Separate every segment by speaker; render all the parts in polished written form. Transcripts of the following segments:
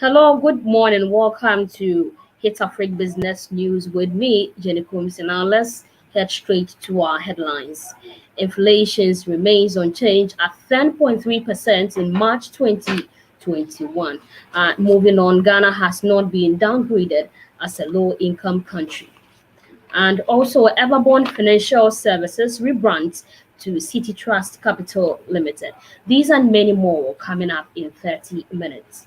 Speaker 1: Hello, good morning. Welcome to HitzAfrik Business News with me, Jenny Combs. And now let's head straight to our headlines. Inflation remains unchanged at 10.3% in March 2021. Moving on, Ghana has not been downgraded as a low income country. And also, Everborn Financial Services rebrands to City Trust Capital Limited. These and many more coming up in 30 minutes.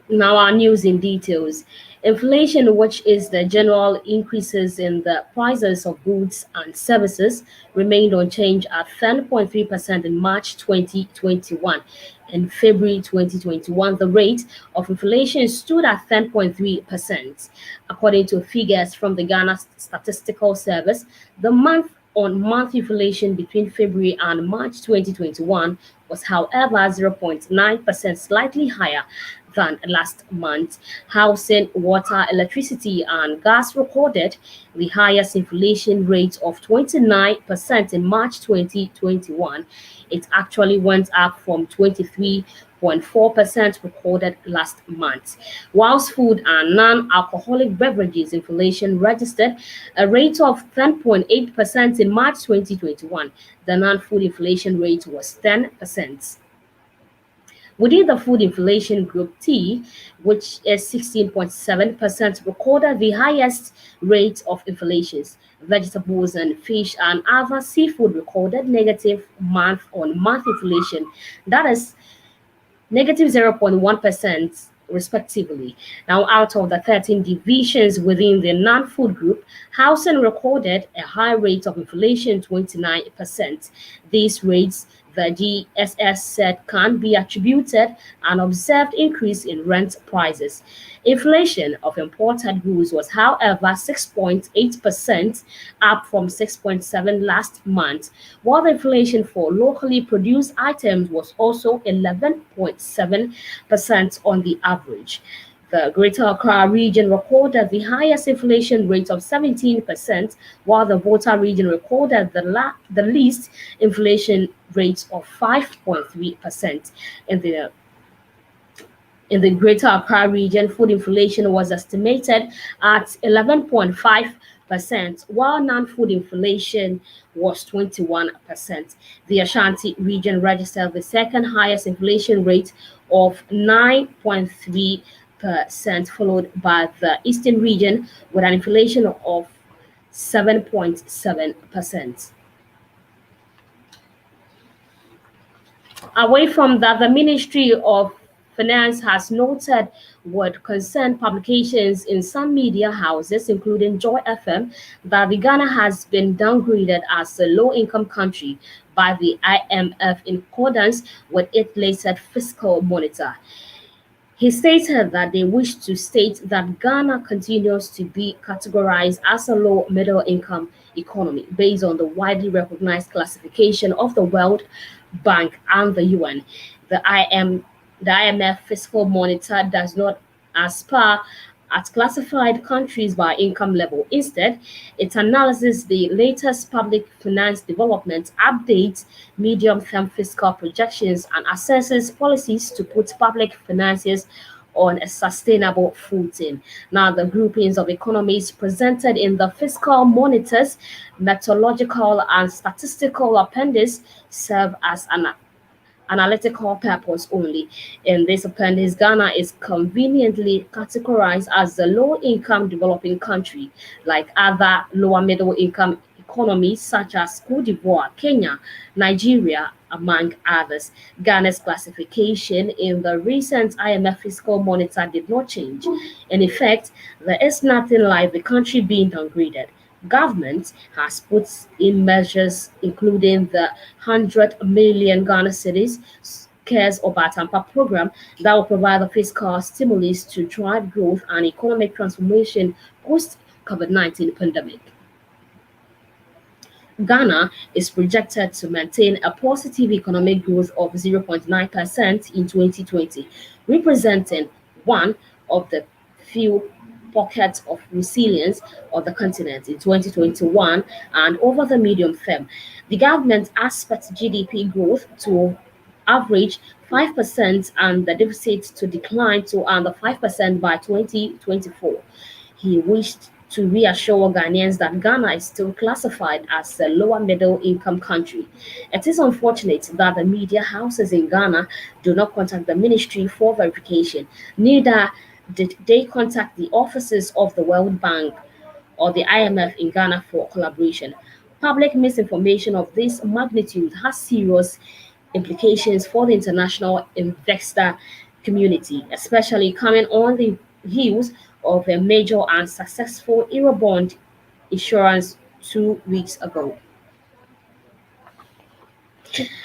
Speaker 1: Now, our news in details. Inflation, which is the general increases in the prices of goods and services, remained unchanged at 10.3% in March 2021. In February 2021, the rate of inflation stood at 10.3%. According to figures from the Ghana Statistical Service, the month inflation between February and March 2021 was, however, 0.9%, slightly higher than last month. Housing, water, electricity, and gas recorded the highest inflation rate of 29% in March 2021. It actually went up from 23.4% recorded last month. Whilst food and non-alcoholic beverages inflation registered a rate of 10.8% in March 2021, the non-food inflation rate was 10%. Within the food inflation group, tea, which is 16.7%, recorded the highest rate of inflations. Vegetables and fish and other seafood recorded negative month-on-month inflation, that is negative 0.1% respectively. Now, out of the 13 divisions within the non-food group, housing recorded a high rate of inflation, 29%. These rates, the GSS said, can be attributed an observed increase in rent prices. Inflation of imported goods was, however, 6.8%, up from 6.7% last month, while the inflation for locally produced items was also 11.7% on the average. The Greater Accra region recorded the highest inflation rate of 17%, while the Volta region recorded the least inflation rate of 5.3%. In the Greater Accra region, food inflation was estimated at 11.5%, while non-food inflation was 21%. The Ashanti region registered the second highest inflation rate of 9.3%, followed by the Eastern region with an inflation of 7.7%. Away from that, the Ministry of Finance has noted with concerned publications in some media houses, including Joy FM, that the Ghana has been downgraded as a low-income country by the IMF in accordance with its latest fiscal monitor. He stated that they wish to state that Ghana continues to be categorized as a low middle income economy based on the widely recognized classification of the World Bank and the UN. The IMF fiscal monitor does not aspire at classified countries by income level. Instead, it analyzes the latest public finance development, updates medium-term fiscal projections, and assesses policies to put public finances on a sustainable footing. Now, the groupings of economies presented in the fiscal monitor's methodological and statistical appendix serve as an analytical purpose only. In this appendix, Ghana is conveniently categorized as a low-income developing country, like other lower middle-income economies such as Cote d'Ivoire, Kenya, Nigeria, among others. Ghana's classification in the recent IMF fiscal monitor did not change. In effect, there is nothing like the country being downgraded. Government has put in measures including the 100 million Ghana cedis Cares or Batampa program that will provide a fiscal stimulus to drive growth and economic transformation post COVID-19 pandemic. Ghana is projected to maintain a positive economic growth of 0.9% in 2020, representing one of the few pockets of resilience of the continent in 2021 and over the medium term. The government expects GDP growth to average 5% and the deficit to decline to under 5% by 2024. He wished to reassure Ghanaians that Ghana is still classified as a lower middle income country. It is unfortunate that the media houses in Ghana do not contact the ministry for verification. Neither did they contact the offices of the World Bank or the IMF in Ghana for collaboration. Public misinformation of this magnitude has serious implications for the international investor community, especially coming on the heels of a major and successful Eurobond issuance 2 weeks ago.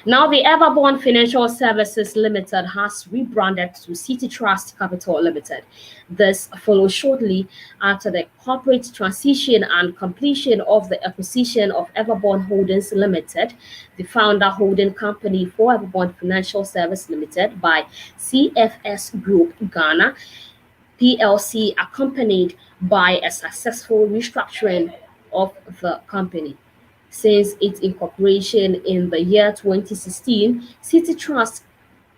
Speaker 1: Now, the Everborn Financial Services Limited has rebranded to City Trust Capital Limited. This follows shortly after the corporate transition and completion of the acquisition of Everborn Holdings Limited, the founder holding company for Everborn Financial Service Limited by CFS Group Ghana PLC, accompanied by a successful restructuring of the company. Since its incorporation in the year 2016, City Trust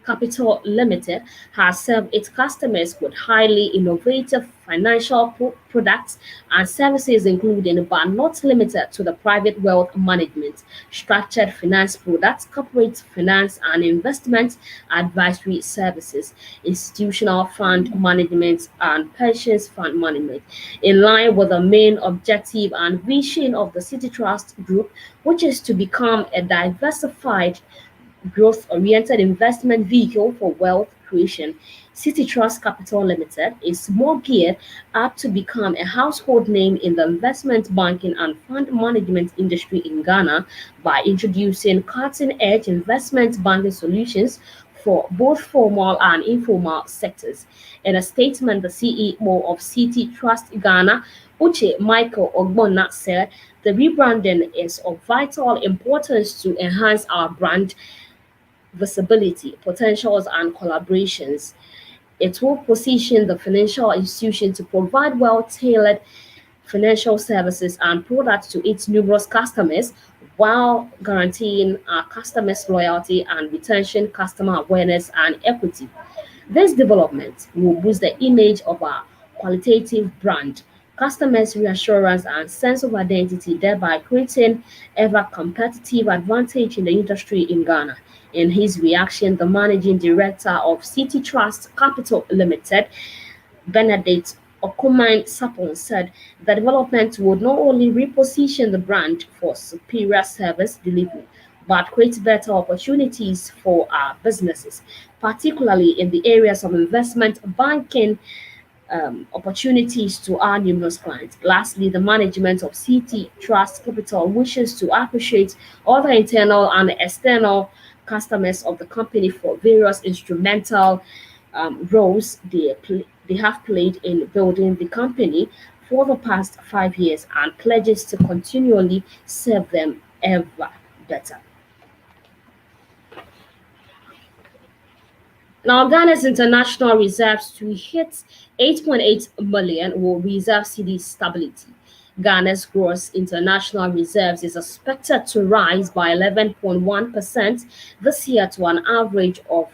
Speaker 1: Capital Limited has served its customers with highly innovative financial products and services, including but not limited to the private wealth management, structured finance products, corporate finance and investment advisory services, institutional fund management, and pensions fund management. In line with the main objective and vision of the City Trust Group, which is to become a diversified growth-oriented investment vehicle for wealth creation, City Trust Capital Limited is more geared up to become a household name in the investment banking and fund management industry in Ghana by introducing cutting-edge investment banking solutions for both formal and informal sectors. In a statement, the CEO of City Trust Ghana, Uche Michael Ogbonna, said the rebranding is of vital importance to enhance our brand visibility, potentials, and collaborations. It will position the financial institution to provide well tailored financial services and products to its numerous customers while guaranteeing our customers' loyalty and retention, customer awareness, and equity. This development will boost the image of our qualitative brand, customers' reassurance, and sense of identity, thereby creating ever competitive advantage in the industry in Ghana. In his reaction, the managing director of City Trust Capital Limited, Benedict Okuman Sapon, said the development would not only reposition the brand for superior service delivery, but create better opportunities for our businesses, particularly in the areas of investment banking opportunities to our numerous clients. Lastly, the management of City Trust Capital wishes to appreciate all the internal and external customers of the company for various instrumental roles they have played in building the company for the past 5 years and pledges to continually serve them ever better. Now, Ghana's international reserves to hit 8.8 million will reserve cedi stability. Ghana's gross international reserves is expected to rise by 11.1% this year to an average of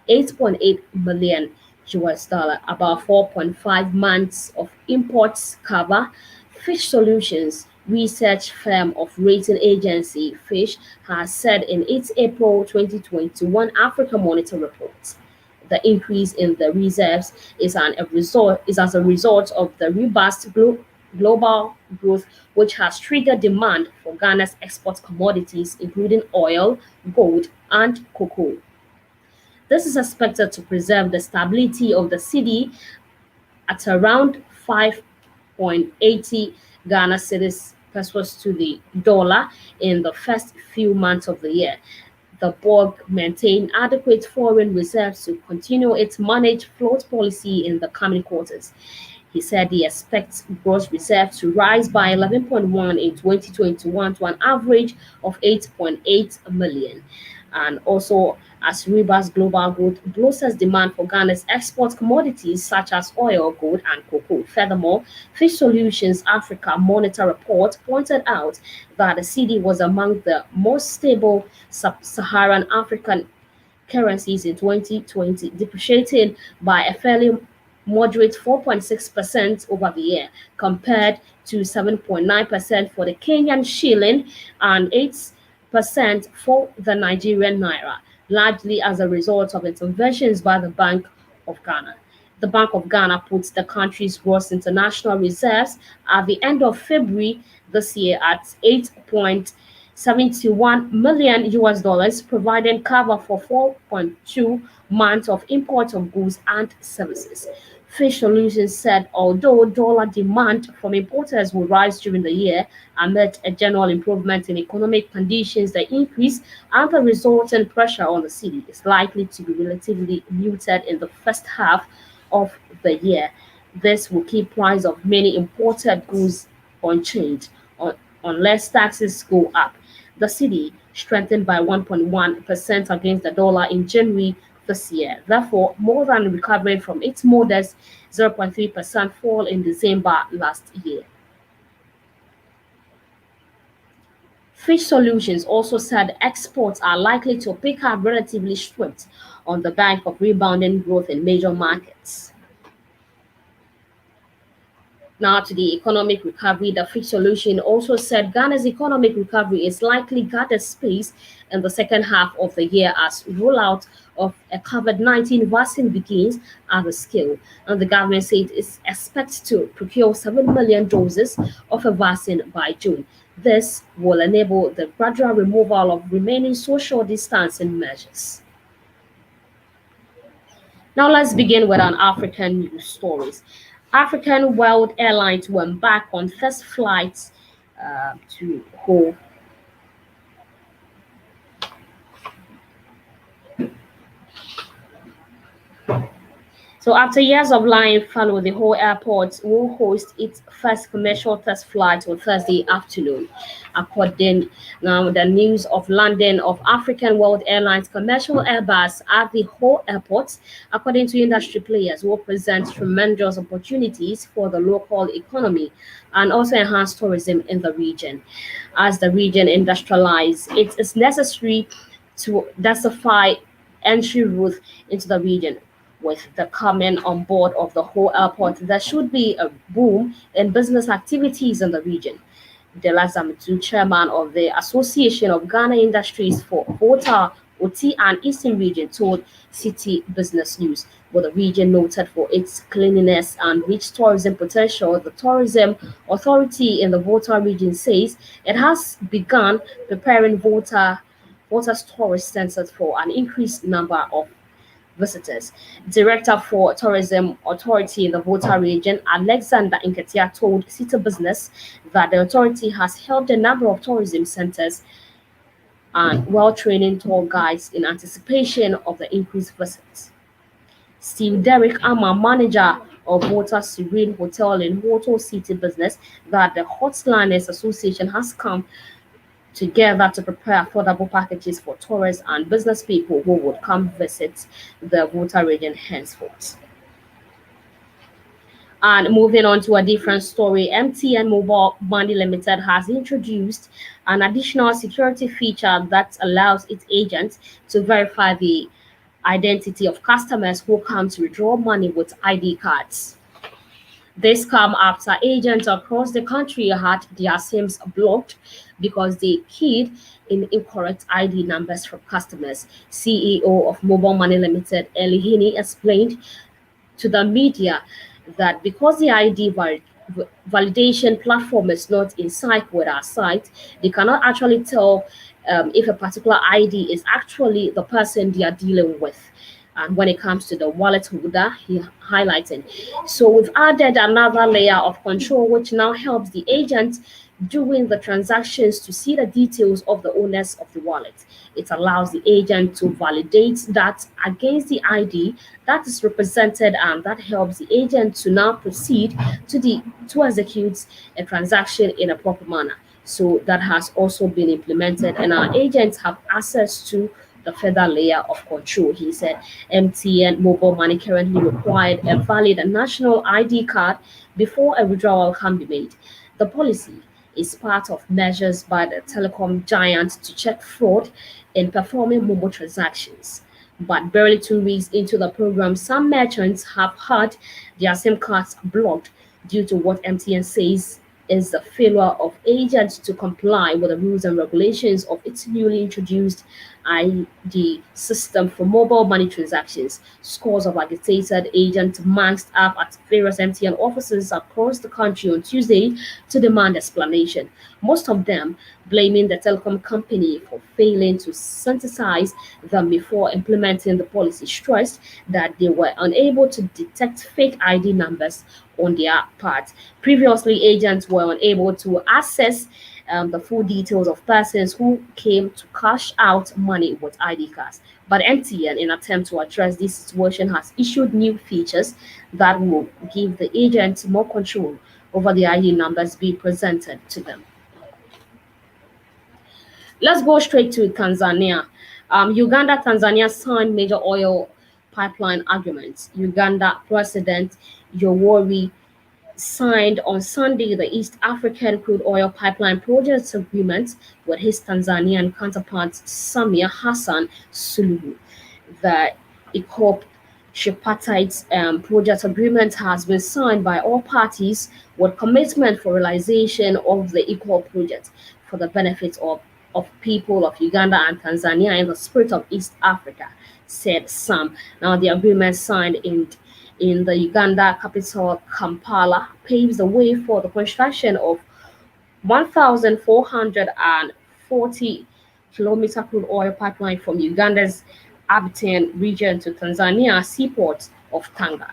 Speaker 1: 8.8 million US dollar, about 4.5 months of imports cover. Fish Solutions research firm of rating agency Fish has said in its April 2021 Africa Monitor report. The increase in the reserves is as a result of the robust global growth, which has triggered demand for Ghana's export commodities, including oil, gold, and cocoa. This is expected to preserve the stability of the cedi at around 5.80 Ghana cedis pesos to the dollar in the first few months of the year. The board maintained adequate foreign reserves to continue its managed float policy in the coming quarters. He said he expects gross reserves to rise by 11.1 in 2021 to an average of 8.8 million. And also, as robust global growth bolsters demand for Ghana's export commodities such as oil, gold, and cocoa. Furthermore, Fish Solutions Africa Monitor report pointed out that the cedi was among the most stable sub-Saharan African currencies in 2020, depreciating by a fairly moderate 4.6% over the year, compared to 7.9% for the Kenyan shilling and 8% for the Nigerian naira, largely as a result of interventions by the Bank of Ghana. The Bank of Ghana puts the country's gross international reserves at the end of February this year at 8.71 million US dollars, providing cover for 4.2 months of import of goods and services. Fish Solutions said although dollar demand from importers will rise during the year amid a general improvement in economic conditions, the increase and the resultant pressure on the city is likely to be relatively muted in the first half of the year. This will keep price of many imported goods unchanged unless taxes go up. The cedi strengthened by 1.1% against the dollar in January this year, therefore more than recovering from its modest 0.3% fall in December last year. Fish Solutions also said exports are likely to pick up relatively swift on the back of rebounding growth in major markets. Now to the economic recovery, the Fitch Solution also said Ghana's economic recovery is likely gathered space in the second half of the year as rollout of a COVID-19 vaccine begins at the scale. And the government said it expects to procure 7 million doses of a vaccine by June. This will enable the gradual removal of remaining social distancing measures. Now let's begin with an African news stories. African World Airlines went back on first flights to Ho. So after years of lying fallow, the whole airport will host its first commercial test flight on Thursday afternoon. According now the news of landing of African World Airlines commercial Airbus at the whole airport, according to industry players, will present tremendous opportunities for the local economy and also enhance tourism in the region. As the region industrializes, it is necessary to diversify entry routes into the region. With the coming on board of the whole airport, there should be a boom in business activities in the region. Delazamtu, chairman of the Association of Ghana Industries for Volta, OT, and Eastern Region, told City Business News. With the region noted for its cleanliness and rich tourism potential, the Tourism Authority in the Volta region says it has begun preparing Volta's tourist centers for an increased number of visitors. Director for Tourism Authority in the Volta region, Alexander Inketia, told City Business that the authority has helped a number of tourism centers and well-trained tour guides in anticipation of the increased visits. Steve Derrick Ama, manager of Volta Serene Hotel in Hotel City Business, that the Hotliners Association has come together to prepare affordable packages for tourists and business people who would come visit the Volta region henceforth. And moving on to a different story, MTN Mobile Money Limited has introduced an additional security feature that allows its agents to verify the identity of customers who come to withdraw money with ID cards. This come after agents across the country had their SIMs blocked because they keyed in incorrect ID numbers from customers. CEO of Mobile Money Limited, Elihini, explained to the media that because the ID validation platform is not in sync with our site, they cannot actually tell if a particular ID is actually the person they are dealing with. And when it comes to the wallet holder, he highlighted. So we've added another layer of control, which now helps the agent doing the transactions to see the details of the owners of the wallet. It allows the agent to validate that against the ID that is represented, and that helps the agent to now proceed to execute a transaction in a proper manner. So that has also been implemented, and our agents have access to the further layer of control. He said MTN Mobile Money currently required a valid national ID card before a withdrawal can be made. The policy is part of measures by the telecom giant to check fraud in performing mobile transactions. But barely 2 weeks into the program, some merchants have had their SIM cards blocked due to what MTN says is the failure of agents to comply with the rules and regulations of its newly introduced ID system for mobile money transactions. Scores of agitated agents masked up at various MTN offices across the country on Tuesday to demand explanation. Most of them blaming the telecom company for failing to synthesize them before implementing the policy, stressed that they were unable to detect fake ID numbers on their part. Previously, agents were unable to access the full details of persons who came to cash out money with ID cards. But MTN, in attempt to address this situation, has issued new features that will give the agents more control over the ID numbers being presented to them. Let's go straight to Tanzania. Uganda, Tanzania signed major oil pipeline agreements. Uganda President Yoweri signed on Sunday the East African crude oil pipeline project agreement with his Tanzanian counterpart Samia Hassan Suluhu. The ECOP tripartite project agreement has been signed by all parties with commitment for realization of the ECOP project for the benefit of people of Uganda and Tanzania in the spirit of East Africa, said some. Now, the agreement signed in the Uganda capital Kampala paves the way for the construction of 1,440-kilometer crude oil pipeline from Uganda's Aberdeen region to Tanzania seaport of Tanga.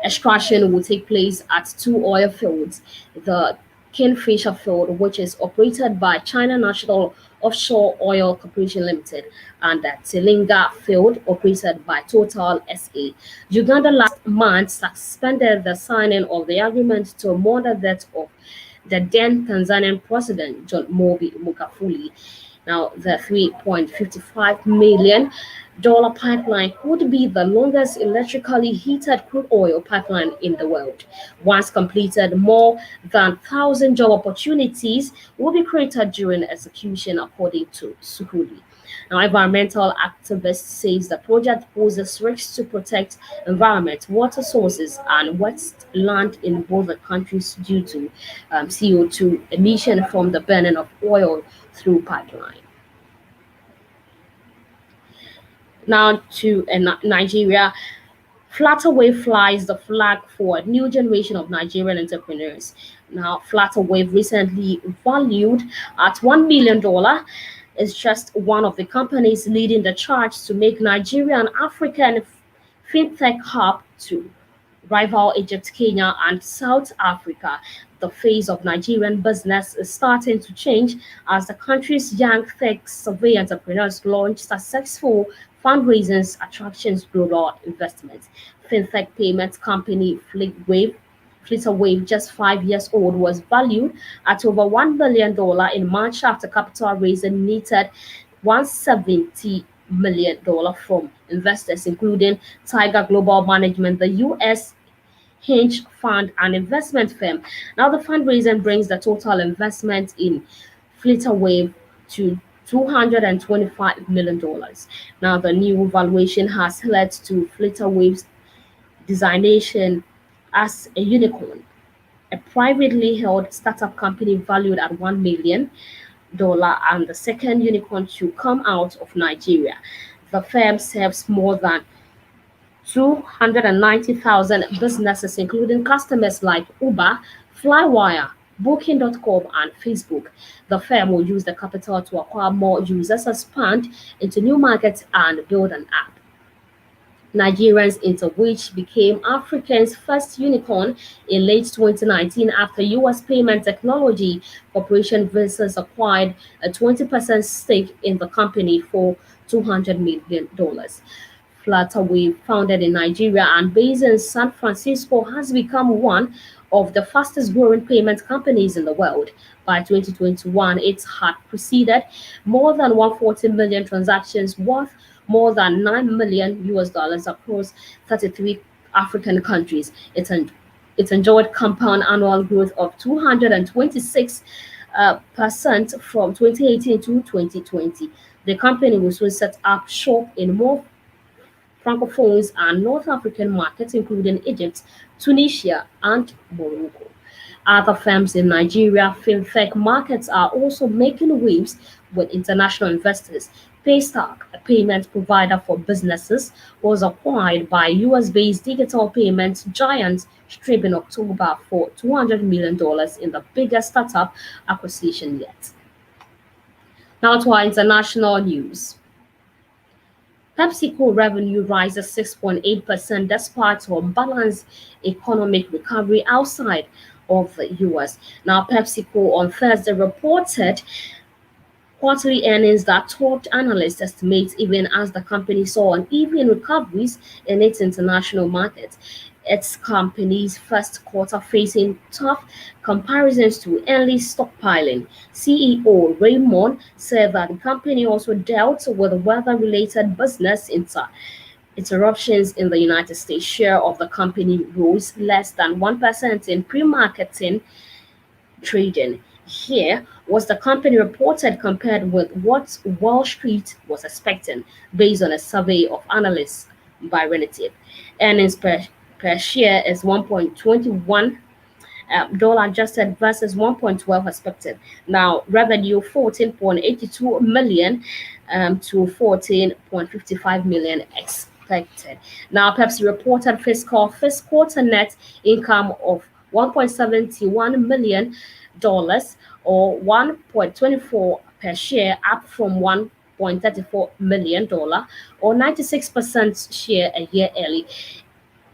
Speaker 1: Extraction will take place at two oil fields: the Kingfisher field, which is operated by China National Offshore Oil Corporation Limited, and the Tilinga field, operated by Total SA. Uganda last month suspended the signing of the agreement to mourn the death of the then Tanzanian President John Mobi Magufuli. Now, the $3.55 million pipeline could be the longest electrically heated crude oil pipeline in the world. Once completed, more than 1,000 job opportunities will be created during execution, according to Suhuli. Now, environmental activists say the project poses risks to protect environment, water sources, and waste land in both the countries due to CO2 emission from the burning of oil through pipeline. Now to Nigeria. Flutterwave flies the flag for a new generation of Nigerian entrepreneurs. Now, Flutterwave, recently valued at $1 million, is just one of the companies leading the charge to make Nigeria an African fintech hub to rival Egypt, Kenya, and South Africa. The face of Nigerian business is starting to change as the country's young tech survey entrepreneurs launch successful fundraising attractions global investments. Fintech payments company Flitterwave, just 5 years old, was valued at over $1 billion in March after capital raising needed $170 million from investors, including Tiger Global Management, the US Hinge Fund, and investment firm. Now, the fundraising brings the total investment in Flitterwave to $225 million. Now, the new valuation has led to Flitterwave's designation as a unicorn, a privately held startup company valued at $1 million, and the second unicorn to come out of Nigeria. The firm serves more than 290,000 businesses, including customers like Uber, Flywire, Booking.com, and Facebook. The firm will use the capital to acquire more users, expand into new markets, and build an app. Nigerians, into which became Africa's first unicorn in late 2019 after US Payment Technology Corporation Ventures acquired a 20% stake in the company for $200 million. Flutterwave, founded in Nigeria and based in San Francisco, has become one of the fastest growing payment companies in the world. By 2021, it had preceded more than 140 million transactions worth more than $9 million across 33 African countries. It enjoyed compound annual growth of 226% from 2018 to 2020. The company will soon set up shop in more Francophones and North African markets, including Egypt, Tunisia, and Morocco. Other firms in Nigeria fintech markets are also making waves with international investors. Paystack, a payment provider for businesses, was acquired by US-based digital payments giant Stripe in October for $200 million in the biggest startup acquisition yet. Now to our international news. Pepsico revenue rises 6.8% despite a balanced economic recovery outside of the US. Now, Pepsico on Thursday reported quarterly earnings that topped analysts' estimates even as the company saw uneven recoveries in its international market. Its company's first quarter facing tough comparisons to early stockpiling. CEO Raymond said that the company also dealt with weather-related business interruptions in the United States. Share of the company rose less than 1% in pre-marketing trading. Here was the company reported compared with what Wall Street was expecting based on a survey of analysts by Relative. Earnings per share is 1.21 dollar adjusted versus 1.12 expected. Now revenue 14.82 million to 14.55 million expected. Now Pepsi reported fiscal first quarter net income of 1.71 million dollars or 1.24 per share, up from 1.34 million dollar or 96% share a year early.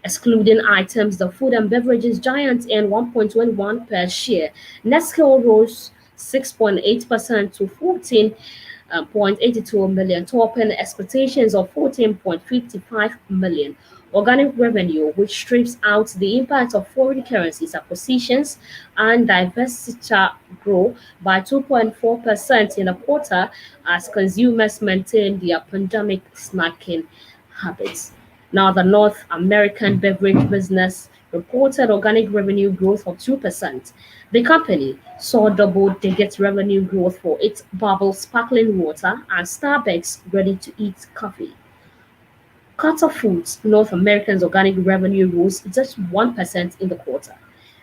Speaker 1: Excluding items, the food and beverages giant earned 1.21 per share. Nestle rose 6.8% to 14.82 million, topping expectations of 14.55 million. Organic revenue, which strips out the impact of foreign currencies acquisitions and divestiture, grew by 2.4% in a quarter as consumers maintained their pandemic snacking habits. Now, the North American beverage business reported organic revenue growth of 2%. The company saw double-digit revenue growth for its bubble sparkling water and Starbucks ready-to-eat coffee. Carter Foods North America's organic revenue rose just 1% in the quarter.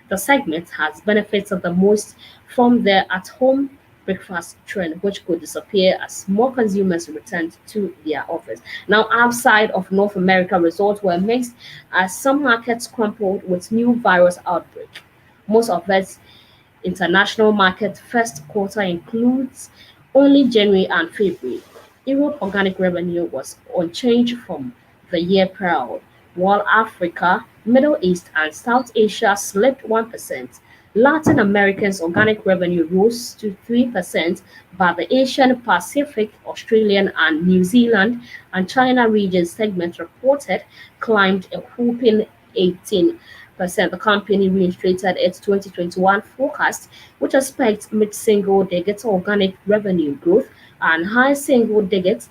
Speaker 1: The segment has benefited the most from the at-home breakfast trend, which could disappear as more consumers returned to their office. Now, outside of North America, results were mixed as some markets crumpled with new virus outbreak. Most of its international market first quarter includes only January and February. Europe organic revenue was unchanged from the year prior, while Africa, Middle East, and South Asia slipped 1%. Latin America's organic revenue rose to 3%, but the Asian Pacific, Australian, and New Zealand and China region segment reported climbed a whopping 18%. The company reiterated its 2021 forecast, which expects mid-single-digit organic revenue growth and high single-digit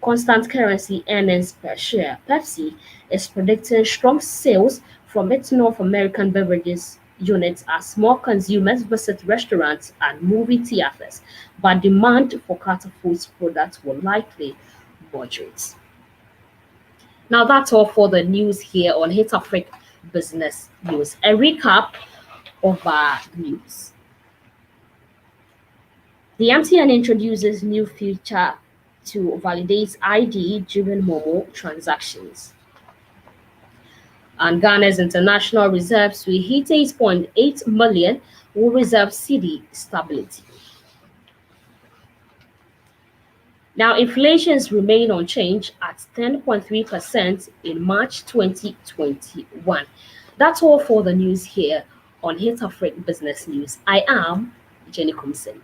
Speaker 1: constant currency earnings per share. Pepsi is predicting strong sales from its North American beverages units as more consumers visit restaurants and movie theaters, but demand for Carter Foods products will likely moderate. Now that's all for the news here on HitzAfrik Business News. A recap of our news. The MTN introduces new feature to validate ID during Momo transactions. And Ghana's international reserves will hit 8.8 million, will reserve CD stability. Now, inflations remain unchanged at 10.3% in March 2021. That's all for the news here on HitzAfrik Business News. I am Jenny Kumsen.